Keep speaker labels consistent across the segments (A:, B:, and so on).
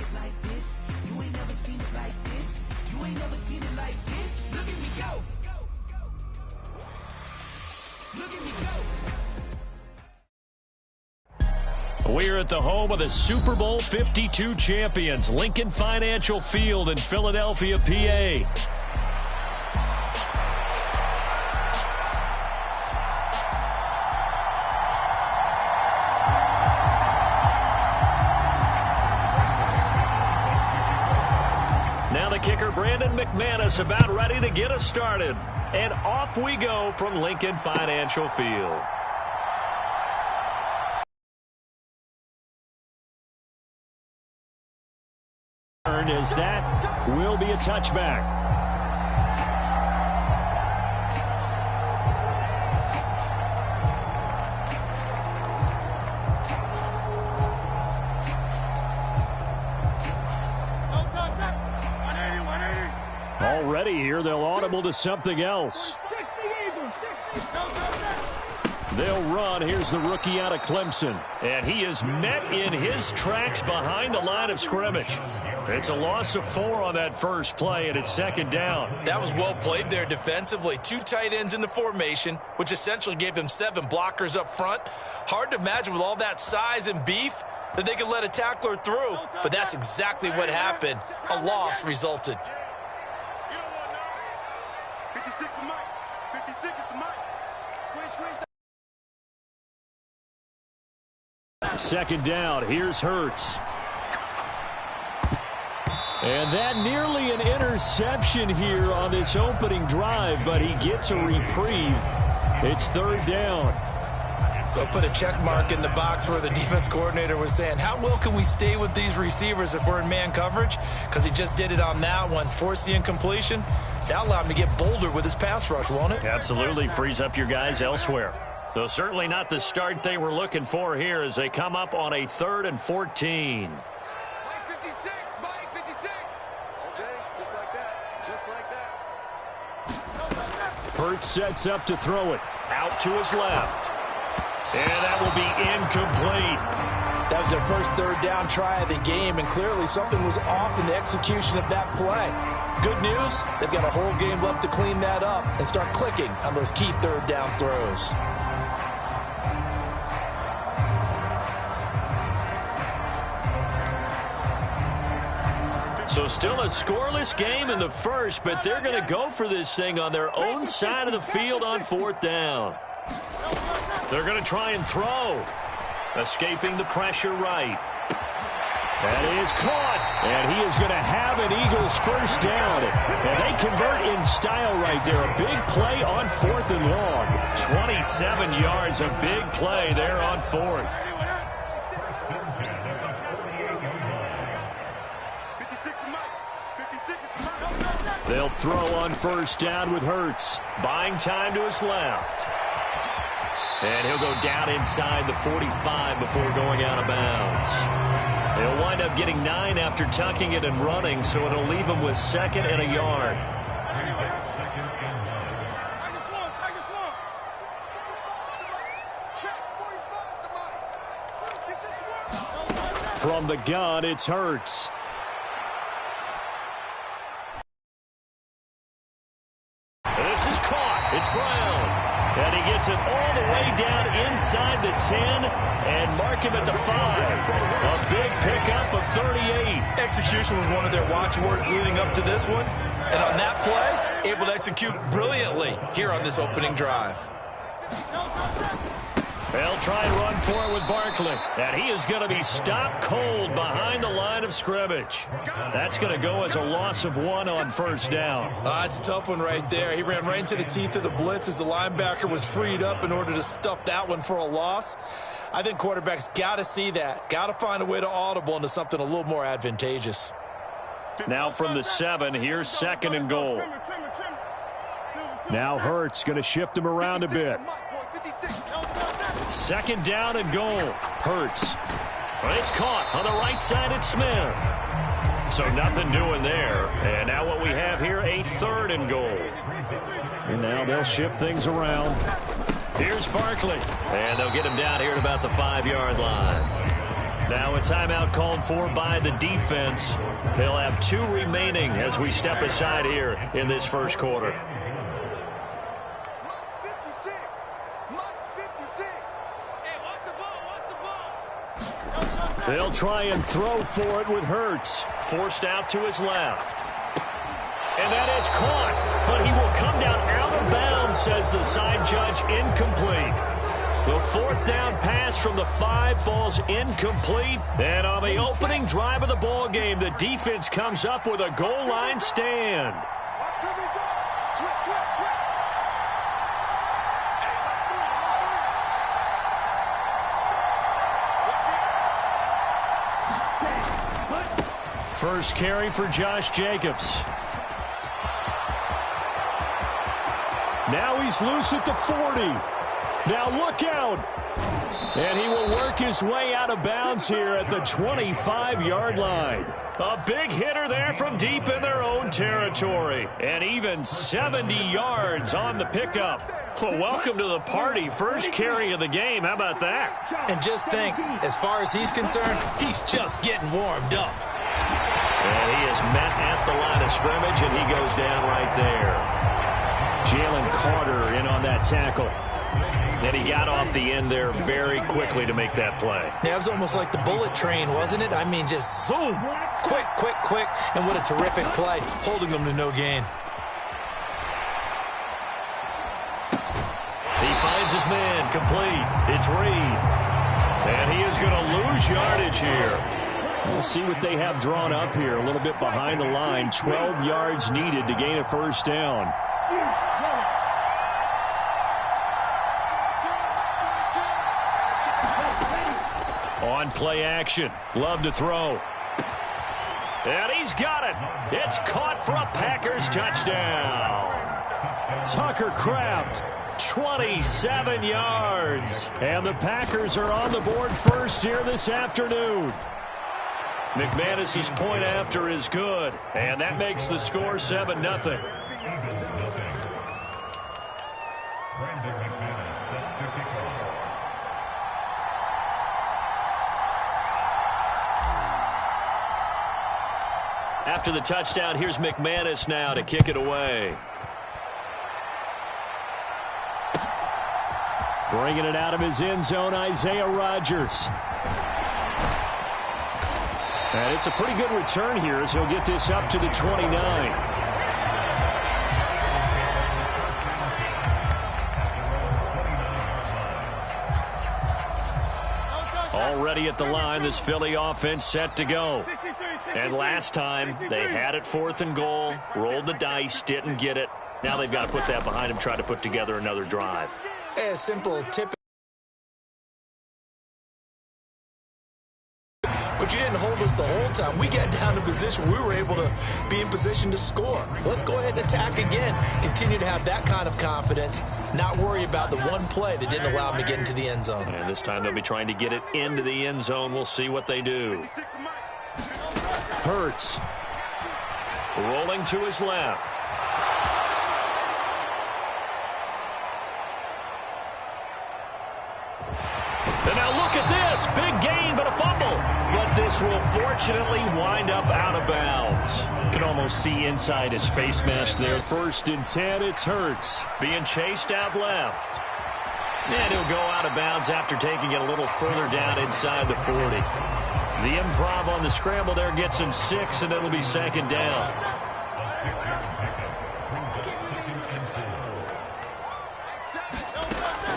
A: it like this. You ain't never seen it like this. You ain't never seen it like this. Look at me go. Look at me go.
B: We're at the home of the Super Bowl 52 champions, Lincoln Financial Field in Philadelphia, PA. Now the kicker, Brandon McManus, about ready to get us started. And off we go from Lincoln Financial Field. As that will be a touchback. Already here, they'll audible to something else. They'll run. Here's the rookie out of Clemson. And he is met in his tracks behind the line of scrimmage. It's a loss of 4 on that first play, and it's second down.
C: That was well played there defensively. 2 tight ends in the formation, which essentially gave them 7 blockers up front. Hard to imagine with all that size and beef that they could let a tackler through, but that's exactly what happened. A loss resulted.
D: 56 is Mike. 56 is the Mike. Squish.
B: Second down. Here's Hurts. And that nearly an interception here on this opening drive, but he gets a reprieve. It's third down.
C: They'll put a check mark in the box where the defense coordinator was saying, how well can we stay with these receivers if we're in man coverage? Because he just did it on that one, forced the incompletion. That allowed him to get bolder with his pass rush, won't it?
B: Absolutely frees up your guys elsewhere. So certainly not the start they were looking for here as they come up on a 3rd and 14. Hurts sets up to throw it. Out to his left. And that will be incomplete.
C: That was their first 3rd down try of the game, and clearly something was off in the execution of that play. Good news, they've got a whole game left to clean that up and start clicking on those key 3rd down throws.
B: So still a scoreless game in the first, but they're going to go for this thing on their own side of the field on 4th down. They're going to try and throw. Escaping the pressure right. That is caught. And he is going to have an Eagles first down. And they convert in style right there. A big play on 4th and long. 27 yards, a big play there on 4th. They'll throw on first down with Hurts. Buying time to his left. And he'll go down inside the 45 before going out of bounds. He'll wind up getting 9 after tucking it and running, so it'll leave him with 2nd and a yard. From the gun, it's Hurts. This is caught. It's Brown. And he gets it all the way down inside the 10 and mark him at the 5. A big pickup of 38.
C: Execution was one of their watchwords leading up to this one. And on that play, able to execute brilliantly here on this opening drive.
B: They'll try and run for it with Barkley. And he is going to be stopped cold behind the line of scrimmage. That's going to go as a loss of 1 on first down.
C: It's a tough one right there. He ran right into the teeth of the blitz as the linebacker was freed up in order to stuff that one for a loss. I think quarterbacks got to see that. Got to find a way to audible into something a little more advantageous.
B: Now from the 7, here's 2nd and goal. Now Hurts going to shift him around a bit. 2nd down and goal. Hurts. But it's caught on the right side at Smith. So nothing doing there. And now what we have here, a 3rd and goal. And now they'll shift things around. Here's Barkley. And they'll get him down here at about the 5-yard line. Now a timeout called for by the defense. They'll have 2 remaining as we step aside here in this first quarter. They'll try and throw for it with Hurts. Forced out to his left. And that is caught, but he will come down out of bounds, says the side judge, incomplete. The 4th down pass from the 5 falls incomplete. And on the opening drive of the ball game, the defense comes up with a goal line stand. First carry for Josh Jacobs. Now he's loose at the 40. Now look out. And he will work his way out of bounds here at the 25-yard line. A big hitter there from deep in their own territory. And even 70 yards on the pickup. Well, welcome to the party. First carry of the game. How about that?
C: And just think, as far as he's concerned, he's just getting warmed up.
B: And he is met at the line of scrimmage, and he goes down right there. Jalen Carter in on that tackle. And he got off the end there very quickly to make that play.
C: Yeah, it was almost like the bullet train, wasn't it? I mean, just zoom. Quick, quick, quick. And what a terrific play, holding them to no gain.
B: He finds his man complete. It's Reed. And he is going to lose yardage here. We'll see what they have drawn up here. A little bit behind the line. 12 yards needed to gain a first down. On play action. Love to throw. And he's got it. It's caught for a Packers touchdown. Tucker Kraft, 27 yards. And the Packers are on the board first here this afternoon. McManus's point after is good, and that makes the score 7-0. After the touchdown, here's McManus now to kick it away. Bringing it out of his end zone, Isaiah Rodgers. And it's a pretty good return here as he'll get this up to the 29. Already at the line, this Philly offense set to go. And last time, they had it 4th and goal, rolled the dice, didn't get it. Now they've got to put that behind them, try to put together another drive.
C: A simple tip. But you didn't hold us the whole time. We got down to position. We were able to be in position to score. Let's go ahead and attack again. Continue to have that kind of confidence. Not worry about the one play that didn't allow them to get into the end zone.
B: And this time they'll be trying to get it into the end zone. We'll see what they do. Hurts. Rolling to his left. And now look at this. Big gain, but a fumble. But this will fortunately wind up out of bounds. You can almost see inside his face mask there. 1st and 10, it's Hurts. Being chased out left. And he'll go out of bounds after taking it a little further down inside the 40. The improv on the scramble there gets him 6, and it'll be 2nd down.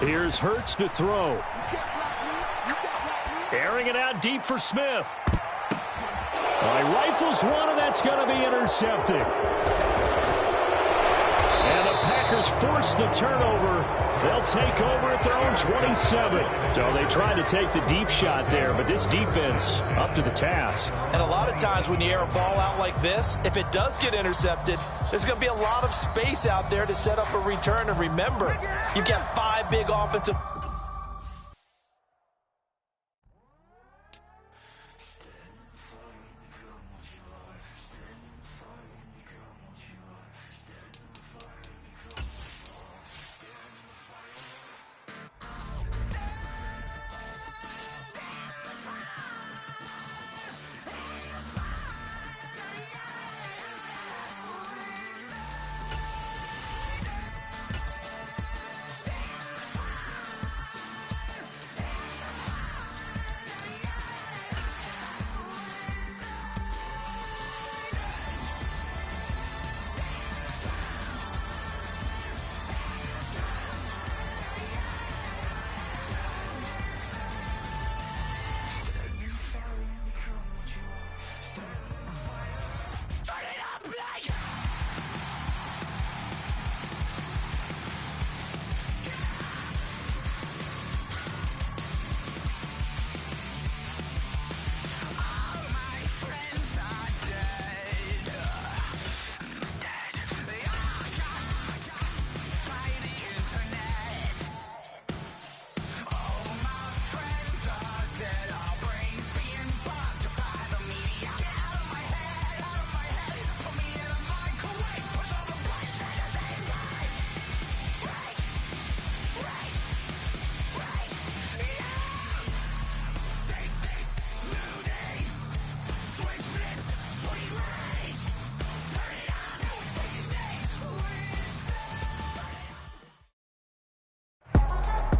B: Here's Hurts to throw. Airing it out deep for Smith. He rifles one, and that's going to be intercepted. And the Packers force the turnover. They'll take over at their own 27. So they tried to take the deep shot there, but this defense up to the task.
C: And a lot of times when you air a ball out like this, if it does get intercepted, there's going to be a lot of space out there to set up a return. And remember, you've got 5 big offensive.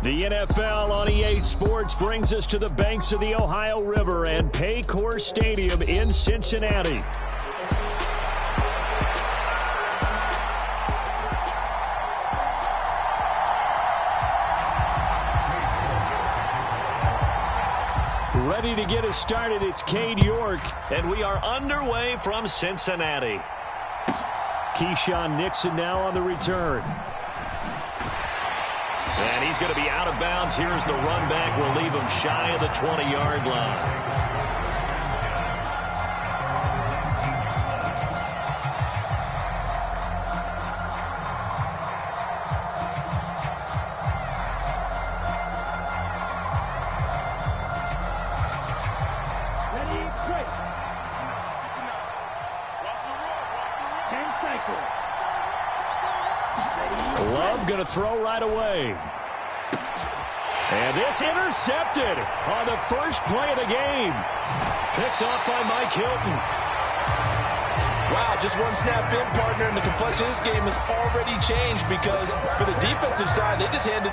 B: The NFL on EA Sports brings us to the banks of the Ohio River and Paycor Stadium in Cincinnati. Ready to get us started, it's Cade York.
E: And we are underway from Cincinnati.
B: Keyshawn Nixon now on the return.
E: And he's going to be out of bounds. Here's the run back. We'll leave him shy of the 20-yard line.
B: Love going to throw right away. And this intercepted on the first play of the game. Picked off by Mike Hilton.
C: Wow, just one snap in, partner, and the complexion of this game has already changed because for the defensive side, they just handed...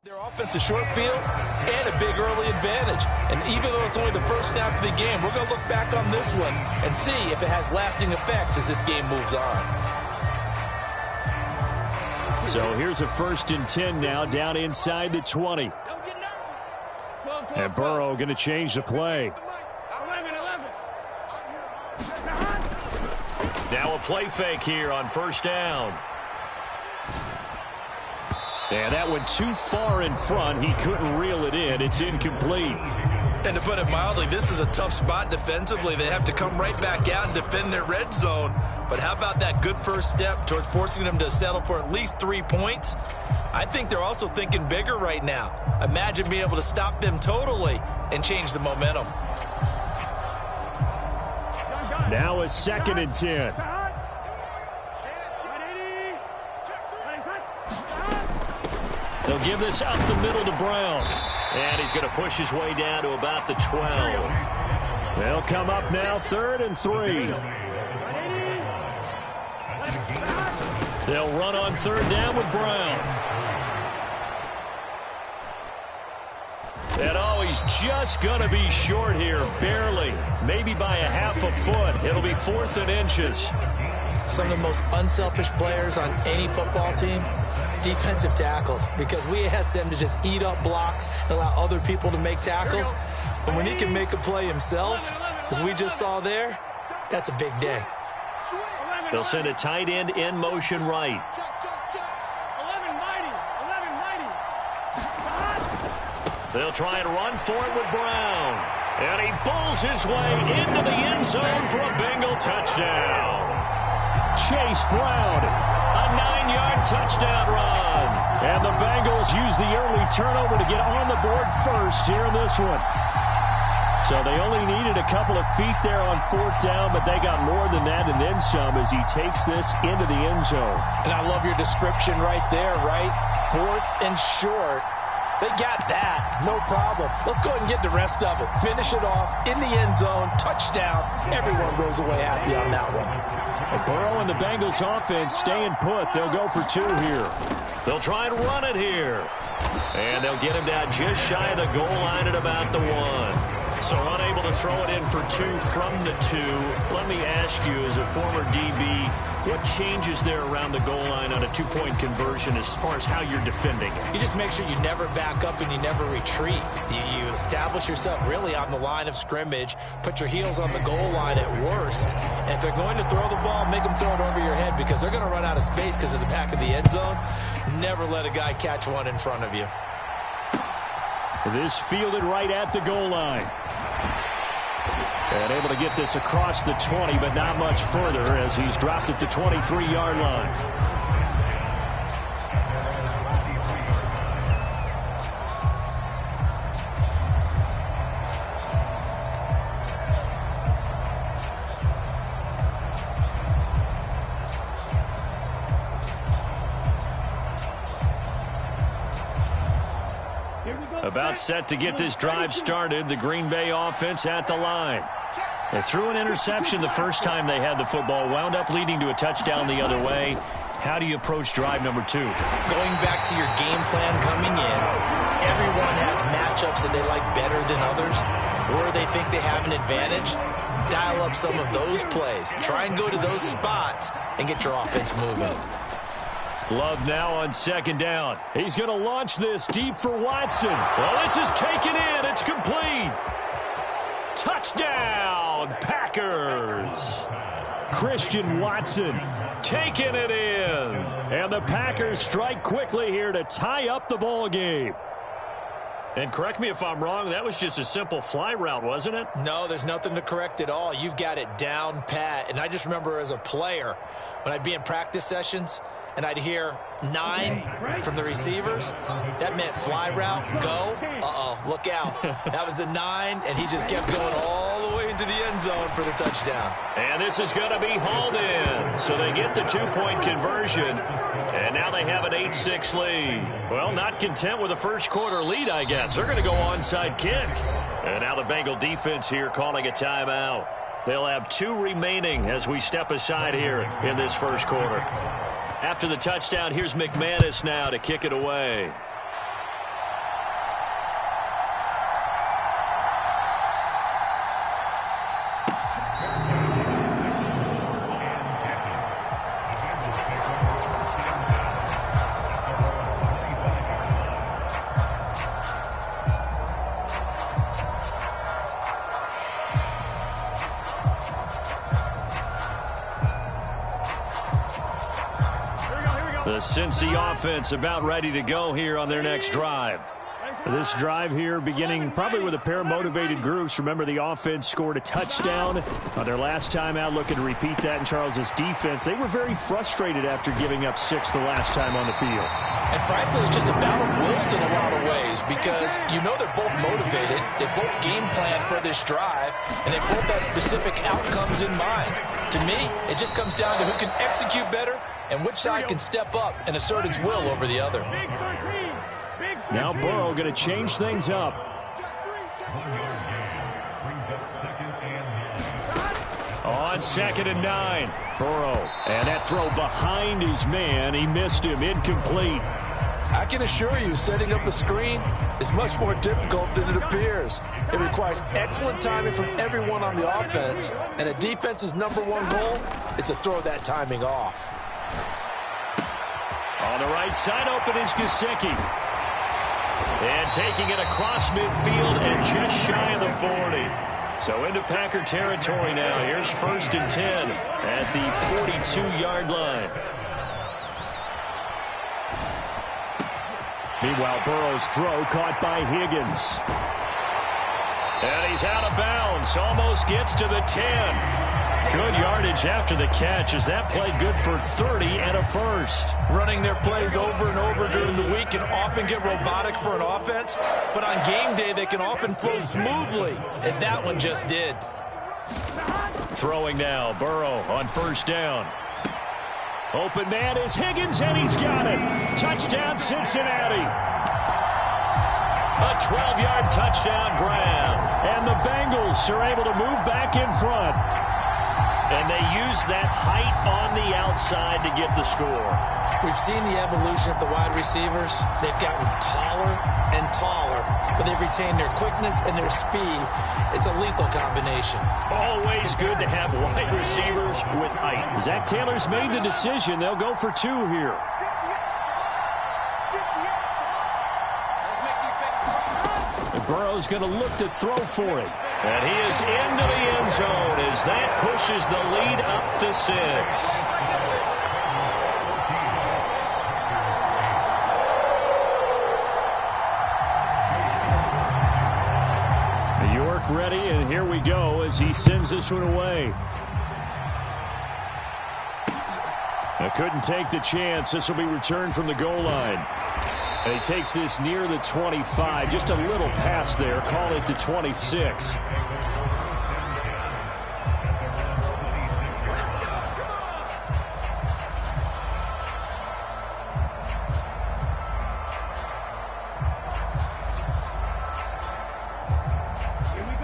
C: their offense a short field and a big early advantage. And even though it's only the first snap of the game, we're going to look back on this one and see if it has lasting effects as this game moves on.
B: So here's a 1st and 10 now down inside the 20. And Burrow going to change the play.
E: Now a play fake here on 1st down.
B: And that went too far in front. He couldn't reel it in. It's incomplete.
C: And to put it mildly, this is a tough spot defensively. They have to come right back out and defend their red zone. But how about that good first step towards forcing them to settle for at least 3 points? I think they're also thinking bigger right now. Imagine being able to stop them totally and change the momentum.
B: Now a 2nd and 10.
E: They'll give this up the middle to Brown. And he's going to push his way down to about the 12.
B: They'll come up now 3rd and 3.
E: They'll run on 3rd down with Brown.
B: And oh, he's just going to be short here, barely. Maybe by a half a foot. It'll be 4th and inches.
C: Some of the most unselfish players on any football team, defensive tackles, because we ask them to just eat up blocks and allow other people to make tackles. But when he can make a play himself, as we just saw there, that's a big day.
E: They'll send a tight end in motion right. They'll try and run for it with Brown. And he pulls his way into the end zone for a Bengal touchdown.
B: Chase Brown, a 9-yard touchdown run. And the Bengals use the early turnover to get on the board first here in this one. So they only needed a couple of feet there on 4th down, but they got more than that and then some as he takes this into the end zone.
C: And I love your description right there, right? 4th and short. They got that. No problem. Let's go ahead and get the rest of it. Finish it off in the end zone. Touchdown. Everyone goes away happy on that one.
B: Burrow and the Bengals offense staying put. They'll go for 2 here.
E: They'll try and run it here. And they'll get him down just shy of the goal line at about the 1. So unable to throw it in for 2 from the 2. Let me ask you, as a former DB, what changes there around the goal line on a 2-point conversion as far as how you're defending it?
C: You just make sure you never back up and you never retreat. You establish yourself really on the line of scrimmage, put your heels on the goal line at worst. And if they're going to throw the ball, make them throw it over your head because they're going to run out of space because of the back of the end zone. Never let a guy catch one in front of you.
B: This fielded right at the goal line. And able to get this across the 20, but not much further as he's dropped at the 23-yard line. About set to get this drive started, the Green Bay offense at the line. They threw an interception the first time they had the football, wound up leading to a touchdown the other way. How do you approach drive number 2?
C: Going back to your game plan coming in, everyone has matchups that they like better than others, or they think they have an advantage. Dial up some of those plays. Try and go to those spots and get your offense moving.
B: Love now on second down. He's going to launch this deep for Watson. Well, this is taken in. It's complete. Touchdown, Packers. Christian Watson taking it in. And the Packers strike quickly here to tie up the ball game. And correct me if I'm wrong, that was just a simple fly route, wasn't it?
C: No, there's nothing to correct at all. You've got it down pat. And I just remember as a player, when I'd be in practice sessions, and I'd hear 9 from the receivers, that meant fly route, go. Uh-oh, look out. That was the 9, and he just kept going all the way into the end zone for the touchdown.
B: And this is going to be hauled in. So they get the 2-point conversion, and now they have an 8-6 lead. Well, not content with a first quarter lead, I guess. They're going to go onside kick. And now the Bengal defense here calling a timeout. They'll have 2 remaining as we step aside here in this first quarter. After the touchdown, here's McManus now to kick it away. The Cincy offense about ready to go here on their next drive. This drive here beginning probably with a pair of motivated groups. Remember, the offense scored a touchdown on their last time out, looking to repeat that in Charles's defense. They were very frustrated after giving up 6 the last time on the field.
C: And frankly, it's just a battle of wills in a lot of ways because you know they're both motivated. They both game plan for this drive, and they both have specific outcomes in mind. To me, it just comes down to who can execute better and which side can step up and assert its will over the other.
B: Now Burrow going to change things up. On 2nd and 9, Burrow. And that throw behind his man. He missed him. Incomplete.
C: I can assure you, setting up a screen is much more difficult than it appears. It requires excellent timing from everyone on the offense, and a defense's #1 goal is to throw that timing off.
B: On the right side, open is Gesicki. And taking it across midfield and just shy of the 40. So into Packer territory now. Here's 1st and 10 at the 42-yard line. Meanwhile, Burrow's throw caught by Higgins. And he's out of bounds. Almost gets to the 10. Good yardage after the catch as that play good for 30 and a first.
C: Running their plays over and over during the week can often get robotic for an offense, but on game day they can often flow smoothly, as that one just did.
B: Throwing now, Burrow on 1st down. Open man is Higgins, and he's got it. Touchdown, Cincinnati. A 12-yard touchdown grab. And the Bengals are able to move back in front. And they use that height on the outside to get the score.
C: We've seen the evolution of the wide receivers. They've gotten taller and taller, but they've retained their quickness and their speed. It's a lethal combination.
B: Always good to have wide receivers with height. Zach Taylor's made the decision. They'll go for 2 here. And Burrow's going to look to throw for it. And he is into the end zone as that pushes the lead up to 6. York ready, and here we go as he sends this one away. I couldn't take the chance. This will be returned from the goal line. And he takes this near the 25. Just a little pass there. Call it the 26.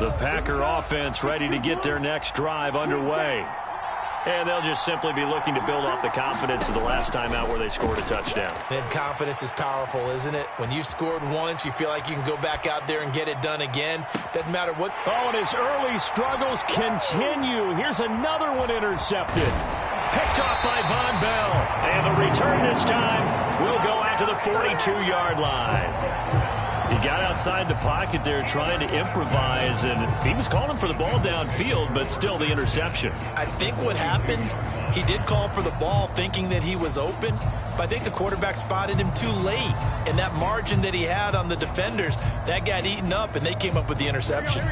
B: The Packer offense ready to get their next drive underway. And they'll just simply be looking to build off the confidence of the last time out where they scored a touchdown.
C: And confidence is powerful, isn't it? When you've scored once, you feel like you can go back out there and get it done again. Doesn't matter what.
E: Oh, and his early struggles continue. Here's another one intercepted. Picked off by Von Bell. And the return this time will go out to the 42-yard line. He got outside the pocket there trying to improvise, and he was calling for the ball downfield, but still the interception.
C: I think what happened, he did call for the ball thinking that he was open, but I think the quarterback spotted him too late. And that margin that he had on the defenders, that got eaten up, and they came up with the interception.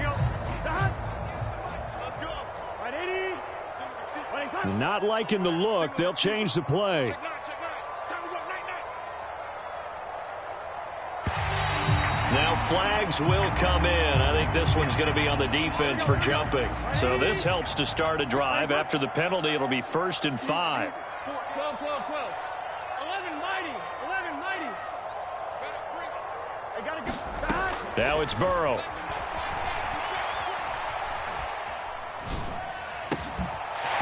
E: Not liking the look. They'll change the play.
B: Now flags will come in. I think this one's going to be on the defense for jumping. So this helps to start a drive. After the penalty, it'll be 1st and 5.
F: 12, 12, 12. 11 mighty. 11 mighty. I gotta get.
B: Now it's Burrow.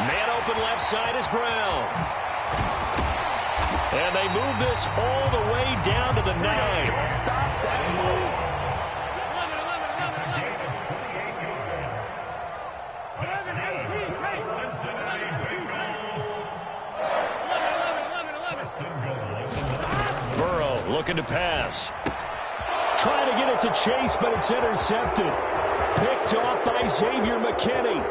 B: Man open left side is Brown. And they move this all the way down to the 9. Burrow looking to pass.
E: Trying to get it to Chase, but it's intercepted. Picked off by Xavier McKinney.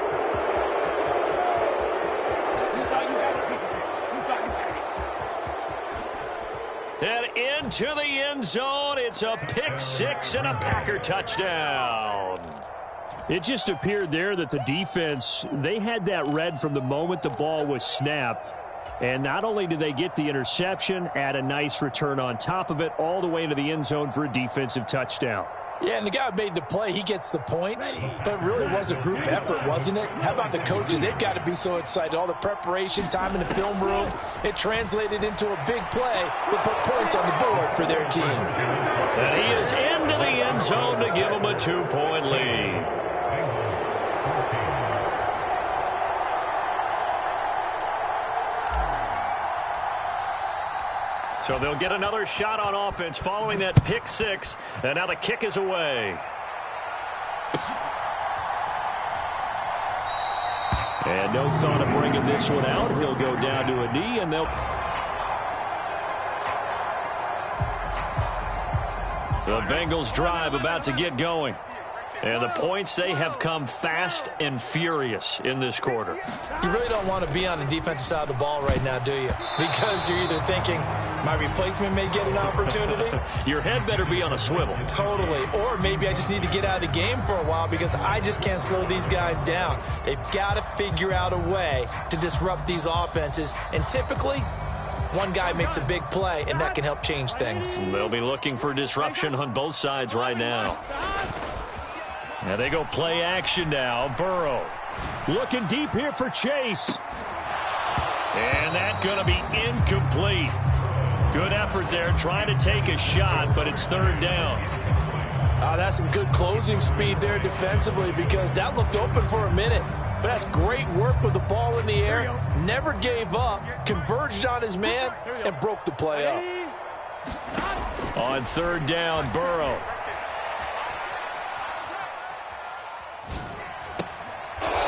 B: And into the end zone. It's a pick six and a Packer touchdown.
E: It just appeared there that the defense, they had that read from the moment the ball was snapped. And not only did they get the interception, add a nice return on top of it, all the way into the end zone for a defensive touchdown.
C: Yeah, and the guy who made the play, he gets the points, but it really was a group effort, wasn't it? How about the coaches? They've got to be so excited. All the preparation, time in the film room, it translated into a big play that put points on the board for their team.
B: And he is into the end zone to give them a 2-point lead. So they'll get another shot on offense following that pick six. And now the kick is away.
E: And no thought of bringing this one out. He'll go down to a knee, and they'll...
B: The Bengals drive about to get going. And the points, they have come fast and furious in this quarter.
C: You really don't want to be on the defensive side of the ball right now, do you? Because you're either thinking, my replacement may get an opportunity.
B: Your head better be on a swivel.
C: Totally. Or maybe I just need to get out of the game for a while because I just can't slow these guys down. They've got to figure out a way to disrupt these offenses. And typically, one guy makes a big play, and that can help change things.
B: They'll be looking for disruption on both sides right now. Now they go play action now. Burrow
E: looking deep here for Chase.
B: And that's going to be incomplete. Good effort there trying to take a shot, but it's third down.
G: That's some good closing speed there defensively because that looked open for a minute. But that's great work with the ball in the air. Never gave up, converged on his man, and broke the play up.
B: On third down, Burrow.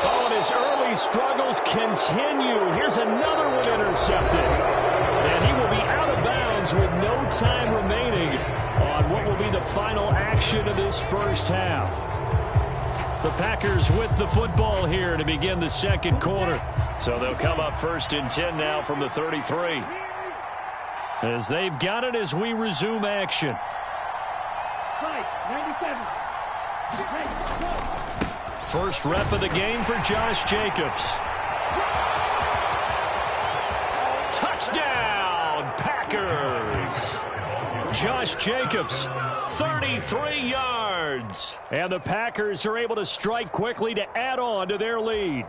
E: Oh, and his early struggles continue. Here's another one intercepted. And he will be out of bounds with no time remaining on what will be the final action of this first half. The Packers with the football here to begin the second quarter. So they'll come up 1st and 10 now from the 33. As they've got it as we resume action.
F: 97.
B: First rep of the game for Josh Jacobs. Touchdown, Packers! Josh Jacobs, 33 yards.
E: And the Packers are able to strike quickly to add on to their lead.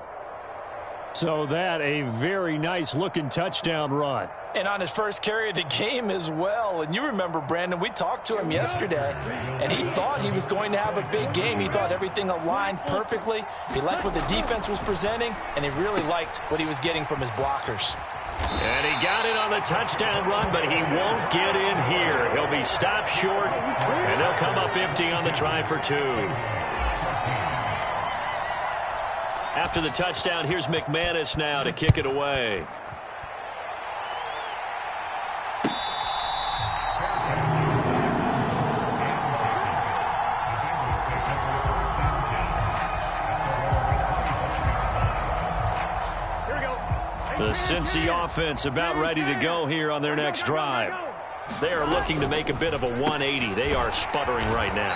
E: So that a very nice looking touchdown run.
G: And on his first carry of the game as well. And you remember, Brandon, we talked to him yesterday, and he thought he was going to have a big game. He thought everything aligned perfectly. He liked what the defense was presenting, and he really liked what he was getting from his blockers.
B: And he got it on the touchdown run, but he won't get in here. He'll be stopped short, and they'll come up empty on the try for 2. After the touchdown, here's McManus now to kick it away. The Cincy offense about ready to go here on their next drive. They are looking to make a bit of a 180. They are sputtering right now.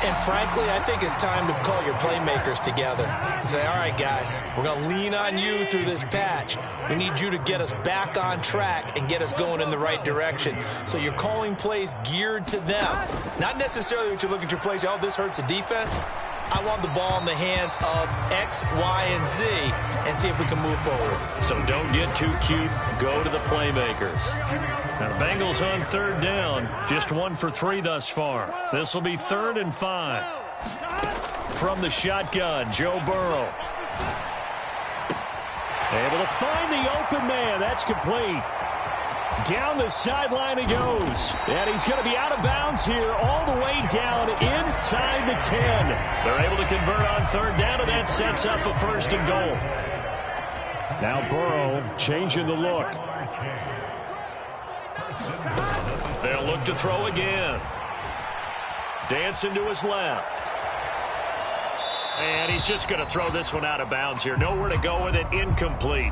G: And frankly, I think it's time to call your playmakers together and say, all right, guys, we're going to lean on you through this patch. We need you to get us back on track and get us going in the right direction. So you're calling plays geared to them. Not necessarily what you look at your plays, oh, this hurts the defense. I want the ball in the hands of X, Y, and Z and see if we can move forward.
B: So don't get too cute. Go to the playmakers. Now the Bengals on 3rd down. Just 1 for 3 thus far. This will be 3rd and 5. From the shotgun, Joe Burrow. Able to find the open man. That's complete. Down the sideline he goes. And he's going to be out of bounds here all the way down inside the 10. They're able to convert on 3rd down, and that sets up a 1st and goal.
E: Now Burrow changing the look.
B: They'll look to throw again. Dancing to his left. And he's just going to throw this one out of bounds here. Nowhere to go with it. Incomplete.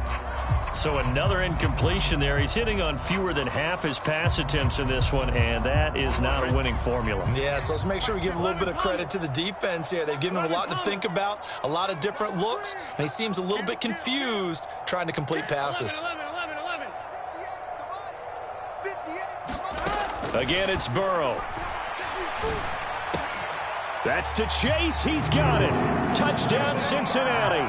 B: So another incompletion there. He's hitting on fewer than half his pass attempts in this one, and that is not a winning formula.
G: Yeah, so let's make sure we give a little bit of credit to the defense here. They've given him a lot to think about, a lot of different looks, and he seems a little bit confused trying to complete passes.
D: 11.
B: Again, it's Burrow.
E: That's to Chase. He's got it. Touchdown, Cincinnati.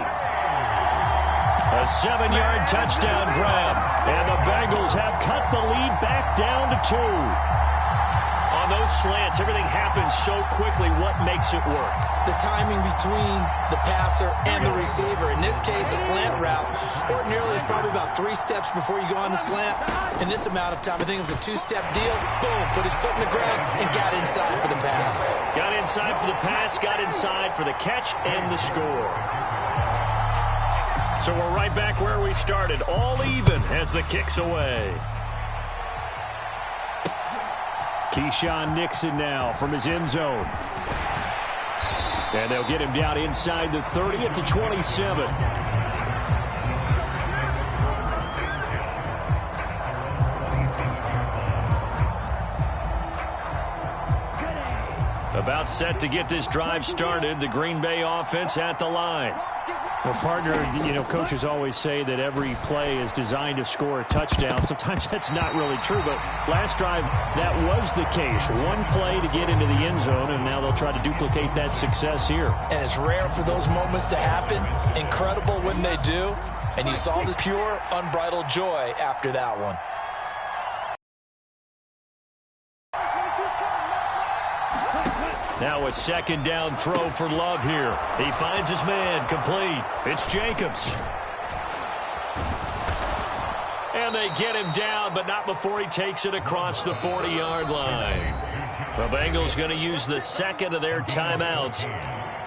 B: A 7-yard touchdown grab.
E: And the Bengals have cut the lead back down to 2.
B: On those slants, everything happens so quickly. What makes it work?
G: The timing between the passer and the receiver. In this case, a slant route. Ordinarily, it's probably about 3 steps before you go on the slant. In this amount of time, I think it was a 2-step deal. Boom, put his foot in the ground and got inside for the pass.
B: Got inside for the pass, got inside for the catch and the score. So we're right back where we started, all even as the kick's away.
E: Keyshawn Nixon now from his end zone. And they'll get him down inside the 30 at the 27.
B: About set to get this drive started, the Green Bay offense at the line.
E: Well, partner, coaches always say that every play is designed to score a touchdown. Sometimes that's not really true, but last drive, that was the case. One play to get into the end zone, and now they'll try to duplicate that success here.
G: And it's rare for those moments to happen. Incredible when they do. And you saw this pure, unbridled joy after that one.
B: Now a 2nd down throw for Love here. He finds his man, complete. It's Jacobs. And they get him down, but not before he takes it across the 40-yard line. The Bengals going to use the 2nd of their timeouts.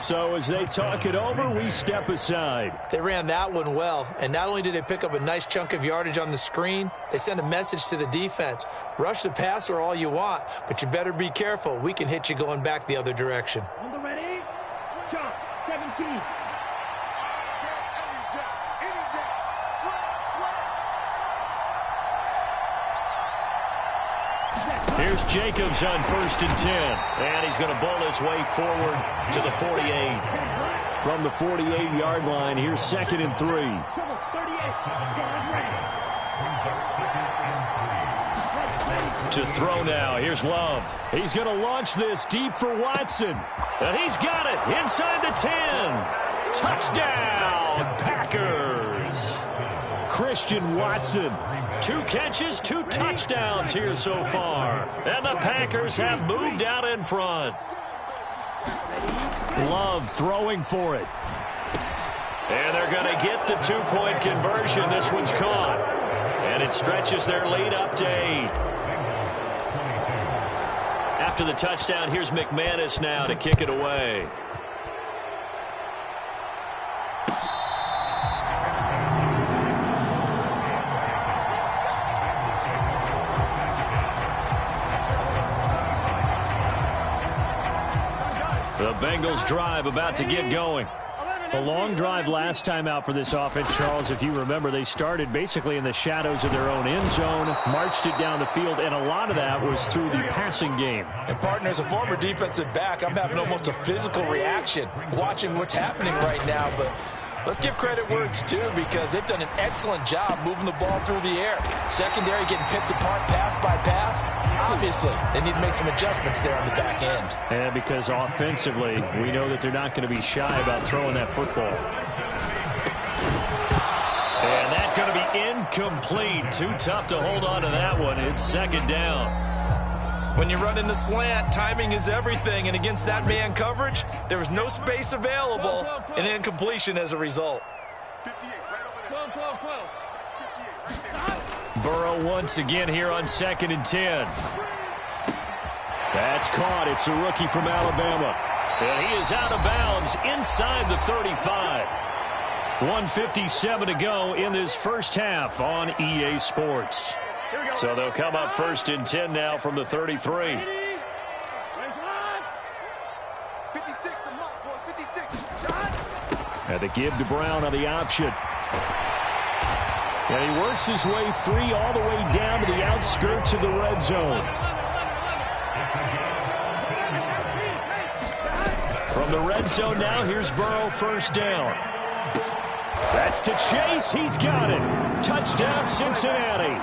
E: So as they talk it over, we step aside.
G: They ran that one well, and not only did they pick up a nice chunk of yardage on the screen, they sent a message to the defense. Rush the passer all you want, but you better be careful. We can hit you going back the other direction.
F: On the ready, jump, 17.
B: Here's Jacobs on 1st and 10. And he's going to bowl his way forward to the 48.
E: From the 48-yard line, here's 2nd and 3.
B: To throw now, here's Love.
E: He's going to launch this deep for Watson.
B: And he's got it inside the 10. Touchdown, Packers.
E: Christian Watson. 2 catches, 2 touchdowns here so far. And the Packers have moved out in front. Love throwing for it. And they're going to get the 2-point conversion. This one's caught. And it stretches their lead up to 8. After the touchdown, here's McManus now to kick it away. The Bengals drive about to get going. A long drive last time out for this offense, Charles. If you remember, they started basically in the shadows of their own end zone, marched it down the field, and a lot of that was through the passing game.
G: And, partner, as a former defensive back, I'm having almost a physical reaction watching what's happening right now. But let's give credit where it's due, because they've done an excellent job moving the ball through the air. Secondary getting picked apart pass by pass. Obviously, they need to make some adjustments there on the back end.
E: And because offensively, we know that they're not going to be shy about throwing that football. And that's going to be incomplete. Too tough to hold on to that one. It's second down.
C: When you run in the slant, timing is everything. And against that man coverage, there was no space available, and incompletion as a result.
F: 12.
E: Burrow once again here on 2nd and 10. That's caught. It's a rookie from Alabama. And he is out of bounds inside the 35. 1:57 to go in this first half on EA Sports. So they'll come up 1st and 10 now from the 33.
D: 56 the mark, boys. 56. Shot.
E: And the give to Brown on the option. And he works his way free all the way down to the outskirts of the red zone. From the red zone now, here's Burrow, first down. That's to Chase. He's got it. Touchdown, Cincinnati.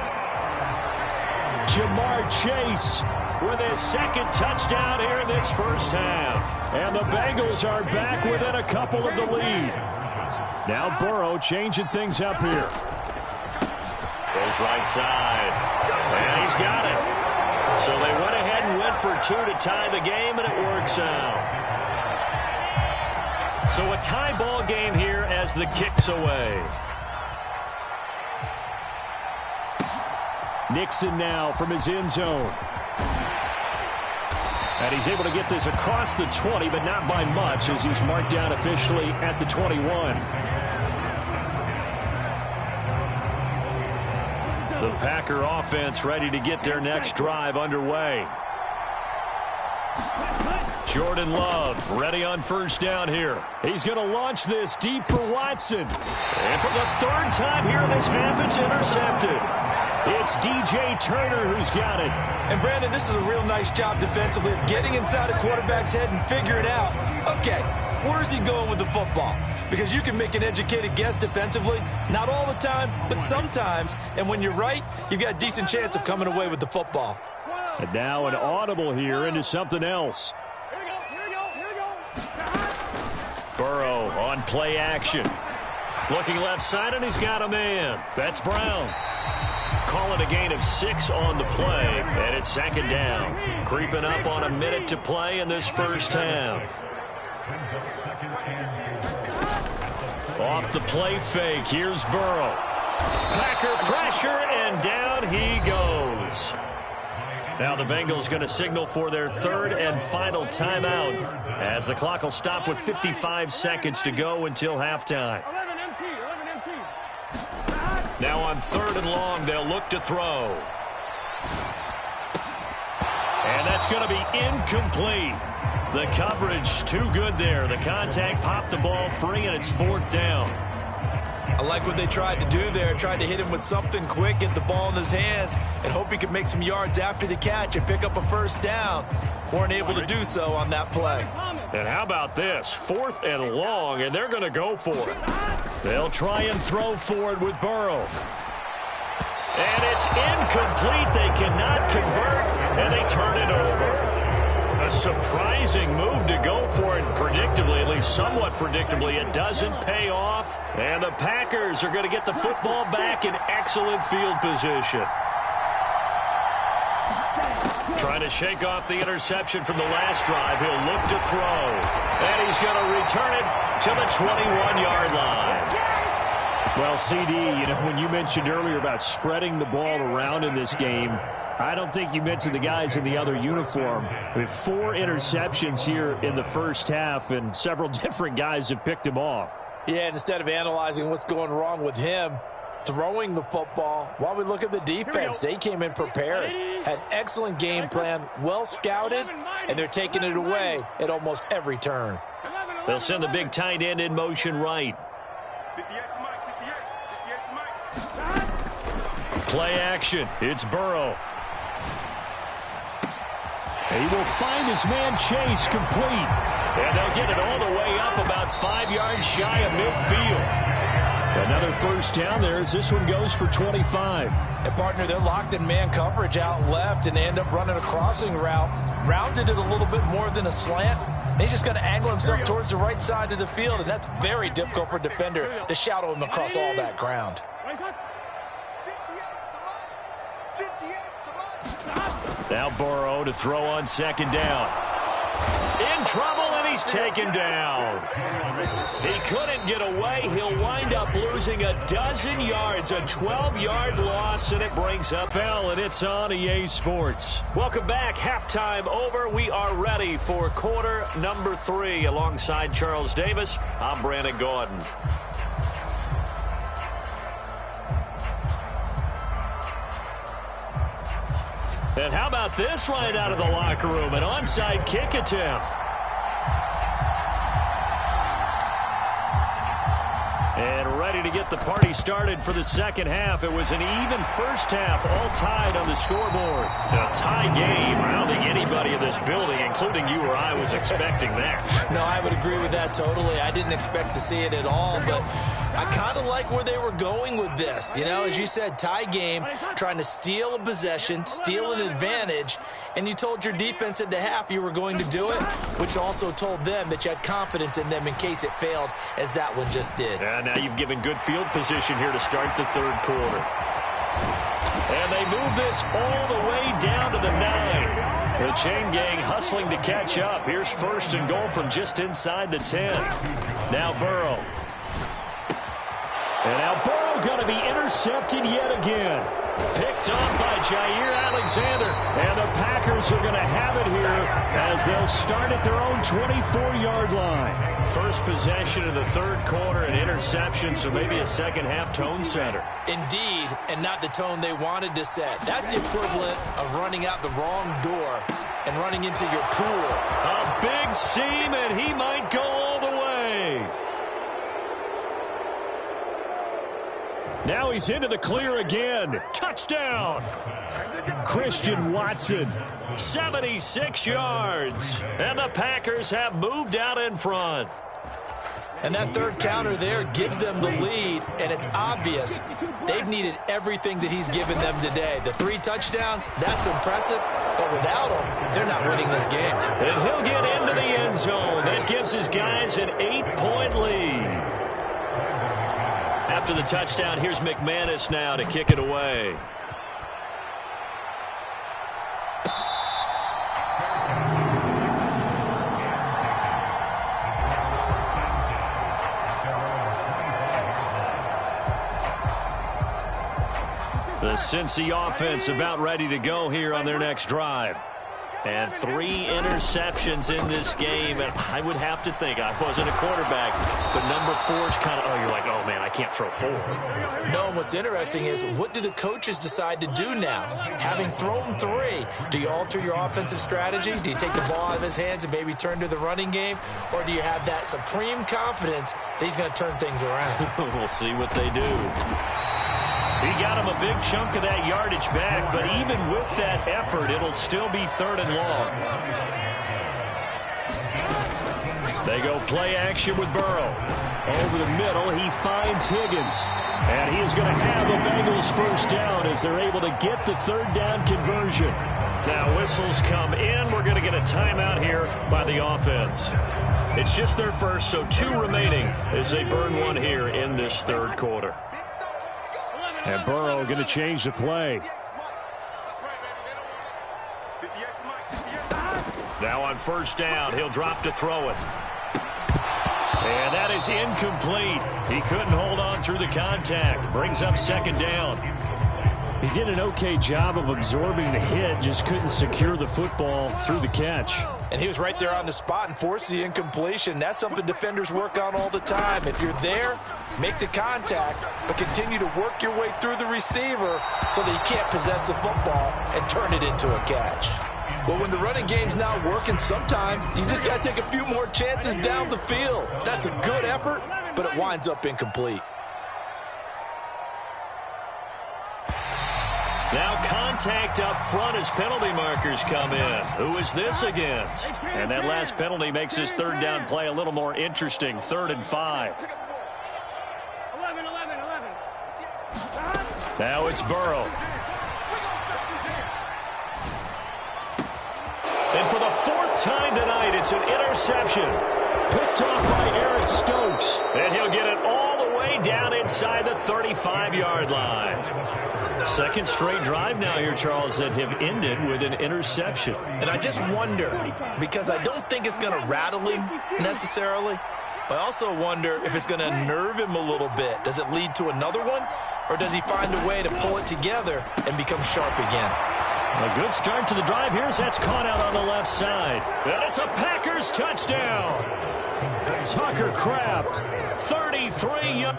E: Jamar Chase with his 2nd touchdown here in this first half. And the Bengals are back within a couple of the lead. Now Burrow changing things up here. Goes right side. And he's got it. So they went ahead and went for 2 to tie the game, and it works out. So a tie ball game here as the kick's away. Nixon now from his end zone. And he's able to get this across the 20, but not by much, as he's marked down officially at the 21. The Packer offense ready to get their next drive underway. Jordan Love ready on first down here. He's going to launch this deep for Watson. And for the 3rd time here in this half, it's intercepted. It's DJ Turner who's got it.
C: And, Brandon, this is a real nice job defensively of getting inside a quarterback's head and figuring out, okay, where's he going with the football? Because you can make an educated guess defensively. Not all the time, but sometimes. And when you're right, you've got a decent chance of coming away with the football.
E: And now an audible here into something else. Burrow on play action. Looking left side, and he's got a man. That's Brown. Calling a gain of 6 on the play, and it's 2nd down. Creeping up on a minute to play in this first half. Off the play fake, here's Burrow. Packer pressure, and down he goes. Now the Bengals going to signal for their 3rd and final timeout, as the clock will stop with 55 seconds to go until halftime.
F: 11 MT.
E: Now on 3rd and long, they'll look to throw. And that's going to be incomplete. The coverage too good there. The contact popped the ball free, and it's 4th down.
C: I like what they tried to do there. Tried to hit him with something quick, get the ball in his hands, and hope he could make some yards after the catch and pick up a first down. Weren't able to do so on that play.
E: And how about this? 4th and long, and they're going to go for it. They'll try and throw for it with Burrow. And it's incomplete. They cannot convert, and they turn it over. A surprising move to go for it
B: predictably, at least somewhat predictably, it doesn't pay off. And the Packers are going to get the football back in excellent field position. Trying to shake off the interception from the last drive. He'll look to throw. And he's going to return it to the 21-yard line.
E: Well, CD, when you mentioned earlier about spreading the ball around in this game, I don't think you mentioned the guys in the other uniform. We have 4 interceptions here in the first half, and several different guys have picked him off.
G: Yeah, and instead of analyzing what's going wrong with him throwing the football, while we look at the defense, they came in prepared, had excellent game plan, well scouted, and they're taking it away at almost every turn.
B: They'll send the big tight end in motion right.
D: 58 to Mike, 58 to Mike.
B: Play action. It's Burrow.
E: He will find his man Chase complete.
B: And they'll get it all the way up about 5 yards shy of midfield.
E: Another first down there as this one goes for 25.
G: And, partner, they're locked in man coverage out left, and they end up running a crossing route. Rounded it a little bit more than a slant. And he's just going to angle himself towards the right side of the field, and that's very difficult for a defender to shadow him across all that ground.
D: 58 to Mike.
B: Now Burrow to throw on second down. In trouble, and he's taken down. He couldn't get away. He'll wind up losing a dozen yards, a 12-yard loss, and it brings up foul, and it's on EA Sports. Welcome back. Halftime over. We are ready for quarter number 3. Alongside Charles Davis, I'm Brandon Gordon. And how about this right out of the locker room? An onside kick attempt. And ready to get the party started for the second half. It was an even first half, all tied on the scoreboard. A tie game. I don't think anybody in this building, including you or I, was expecting that.
C: No, I would agree with that totally. I didn't expect to see it at all, but I kind of like where they were going with this. You know, as you said, tie game, trying to steal a possession, steal an advantage, and you told your defense at the half you were going to do it, which also told them that you had confidence in them in case it failed, as that one just did.
B: And now you've given good field position here to start the third quarter. And they move this all the way down to the 9. The chain gang hustling to catch up. Here's first and goal from just inside the 10. Now Burrow.
E: And now Burrow going to be intercepted yet again.
B: Picked off by Jair Alexander.
E: And the Packers are going to have it here as they'll start at their own 24-yard line.
B: First possession of the third quarter, an interception, so maybe a second-half tone setter.
C: Indeed, and not the tone they wanted to set. That's the equivalent of running out the wrong door and running into your pool.
B: A big seam, and he might go all the way.
E: Now he's into the clear again.
B: Touchdown.
E: Christian Watson.
B: 76 yards. And the Packers have moved out in front.
C: And that third counter there gives them the lead, and it's obvious they've needed everything that he's given them today. The 3 touchdowns, that's impressive, but without him, they're not winning this game.
B: And he'll get into the end zone. That gives his guys an 8-point lead. After the touchdown, here's McManus now to kick it away. The Cincy offense about ready to go here on their next drive. And 3 interceptions in this game. And I would have to think, I wasn't a quarterback, but number 4 is kind of, oh, you're like, oh, man, I can't throw 4.
C: No, and what's interesting is, what do the coaches decide to do now? Having thrown 3, do you alter your offensive strategy? Do you take the ball out of his hands and maybe turn to the running game? Or do you have that supreme confidence that he's going to turn things around?
B: We'll see what they do. He got him a big chunk of that yardage back, but even with that effort, it'll still be 3rd and long. They go play action with Burrow.
E: Over the middle, he finds Higgins. And he is going to have a Bengals first down as they're able to get the 3rd down conversion.
B: Now whistles come in. We're going to get a timeout here by the offense. It's just their first, so 2 remaining as they burn one here in this third quarter.
E: And Burrow going to change the play.
B: Now on first down, he'll drop to throw it. And that is incomplete. He couldn't hold on through the contact. Brings up second down.
E: He did an okay job of absorbing the hit, just couldn't secure the football through the catch.
G: And he was right there on the spot and forced the incompletion. That's something defenders work on all the time. If you're there, make the contact, but continue to work your way through the receiver so that you can't possess the football and turn it into a catch. Well, when the running game's not working, sometimes you just got to take a few more chances down the field. That's a good effort, but it winds up incomplete.
B: Now contact up front as penalty markers come in. Who is this against? And that last penalty makes his third down play a little more interesting. 3rd and 5.
F: 11.
B: Now it's Burrow. And for the 4th time tonight, it's an interception.
E: Picked off by Eric Stokes.
B: And he'll get it all the way down inside the 35-yard line. Second straight drive now here, Charles, that have ended with an interception.
C: And I just wonder, because I don't think it's going to rattle him necessarily, but I also wonder if it's going to nerve him a little bit. Does it lead to another one, or does he find a way to pull it together and become sharp again?
B: A good start to the drive here as that's caught out on the left side. And it's a Packers touchdown.
E: Tucker Kraft.
B: 33 yards.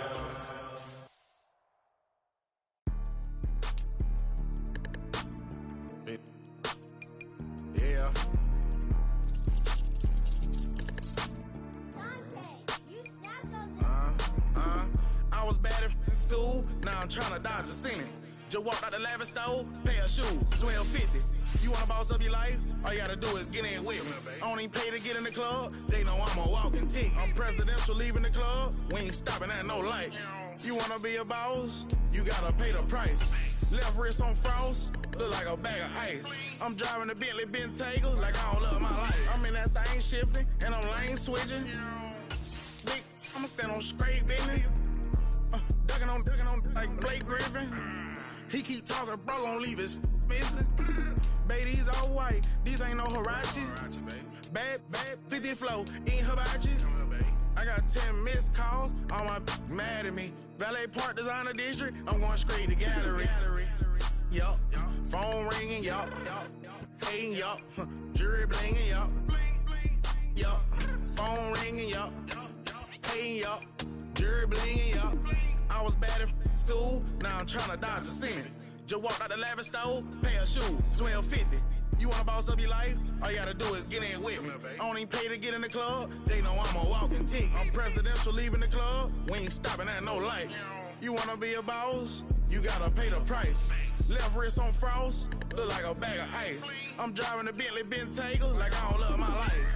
D: Yeah. I was bad in school, now I'm trying to dodge a sentence. Just walked out the lavish store, pair of shoes, $12.50. You wanna boss up your life? All you gotta do is get in with me. I don't even pay to get in the club, they know I'm a walking tick. I'm presidential leaving the club, we ain't stopping at no lights. You wanna be a boss? You gotta pay the price. Left wrist on frost, look like a bag of ice. I'm driving a Bentley Bentayga like I don't love my life. I'm in that thing shifting, and I'm lane switching. Big, I'ma stand on straight, baby. Ducking on like Blake Griffin. He keep talking, bro, gon' leave his missing. Baby, these all white, these ain't no Hirachi. Bad, 50 flow, ain't hibachi. I got 10 missed calls, all my mad at me. Valet Park Designer District, I'm going straight to gallery. Yup, phone ringing, yup, hating, yup, jury blinging, yup, yup, phone ringing, yup, hating, yup, jury blinging, yup. I was bad in school, now I'm trying to dodge a sentence. Just walked out the lavish store, pair of shoes, $12.50. You wanna boss up your life? All you gotta do is get in with me. I don't even pay to get in the club, they know I'm a walking tick. I'm presidential leaving the club, we ain't stopping at no lights. You wanna be a boss? You gotta pay the price. Left wrist on frost, look like a bag of ice. I'm driving a Bentley Bentayga like I don't love my life.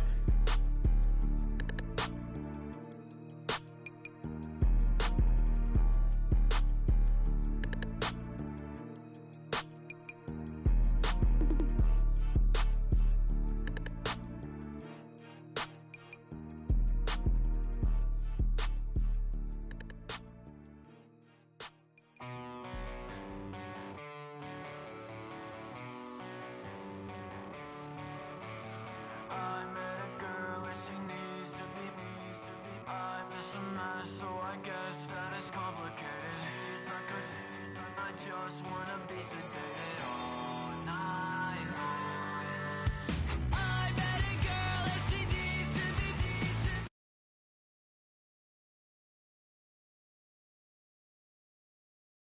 A: So I guess that it's complicated. She's like I just wanna